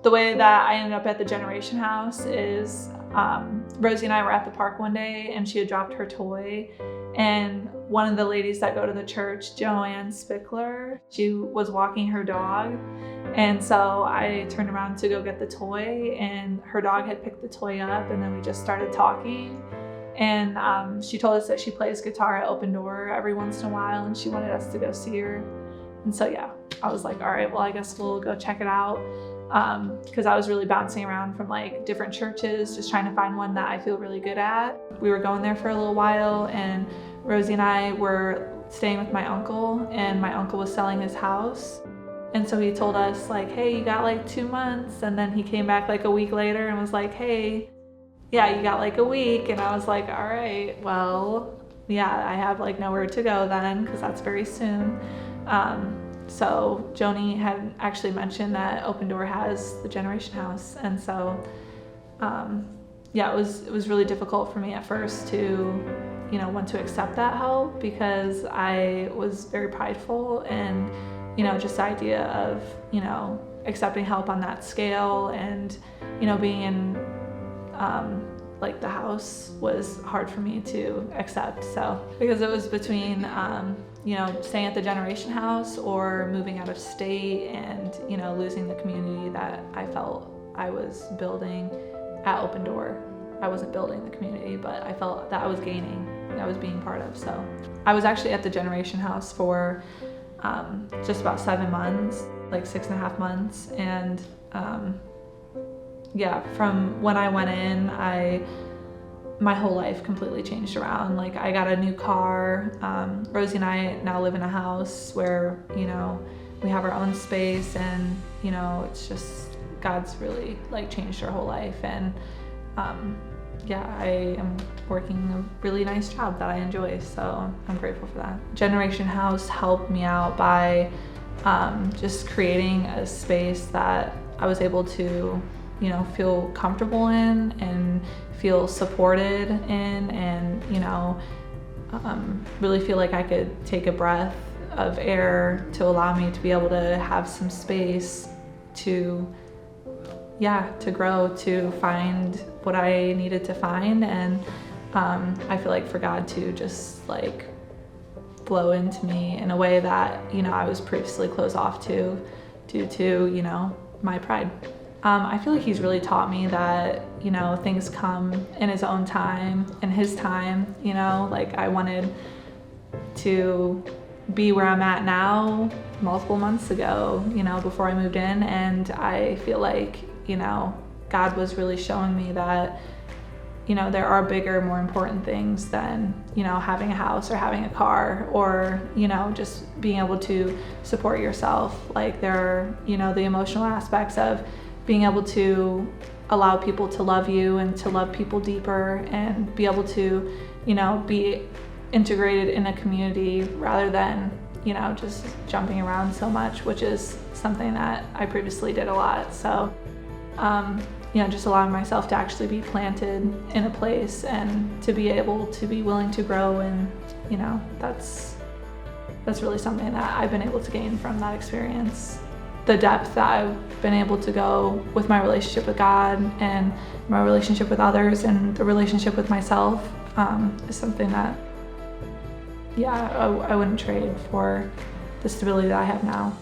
The way that I ended up at the Generation House is Rosie and I were at the park one day and she had dropped her toy, and one of the ladies that go to the church, Joanne Spickler, she was walking her dog, and so I turned around to go get the toy and her dog had picked the toy up, and then we just started talking. And she told us that she plays guitar at Open Door every once in a while and she wanted us to go see her. And so yeah, I was like, all right, well, I guess we'll go check it out. Because I was really bouncing around from like different churches, just trying to find one that I feel really good at. We were going there for a little while, and Rosie and I were staying with my uncle, and my uncle was selling his house. And so he told us like, hey, you got like 2 months. And then he came back like a week later and was like, hey, yeah, you got like a week. And I was like, all right, well, yeah, I have like nowhere to go then, because that's very soon. So Joni had actually mentioned that Open Door has the Generation House, and so yeah, it was really difficult for me at first to want to accept that help, because I was very prideful, and just the idea of accepting help on that scale and being in like the house was hard for me to accept. So because it was between staying at the Generation House or moving out of state and losing the community that I felt I was building at Open Door. I wasn't building the community, but I felt that I was gaining, I was being part of. So I was actually at the Generation House for just about 7 months, like 6.5 months, and yeah, from when I went in, my whole life completely changed around. Like, I got a new car. Rosie and I now live in a house where, we have our own space, and, it's just, God's really like changed our whole life. And yeah, I am working a really nice job that I enjoy, so I'm grateful for that. Generation House helped me out by just creating a space that I was able to feel comfortable in and feel supported in, and really feel like I could take a breath of air to allow me to be able to have some space to grow, to find what I needed to find. And I feel like for God to just like flow into me in a way that I was previously closed off to due to my pride. I feel like he's really taught me that, things come in his own time, in his time, like I wanted to be where I'm at now multiple months ago, before I moved in. And I feel like, God was really showing me that, there are bigger, more important things than, having a house or having a car or, just being able to support yourself. Like there are, the emotional aspects of being able to allow people to love you and to love people deeper and be able to, be integrated in a community rather than, just jumping around so much, which is something that I previously did a lot. So, just allowing myself to actually be planted in a place and to be able to be willing to grow. And, that's really something that I've been able to gain from that experience. The depth that I've been able to go with my relationship with God and my relationship with others and the relationship with myself is something that, I wouldn't trade for the stability that I have now.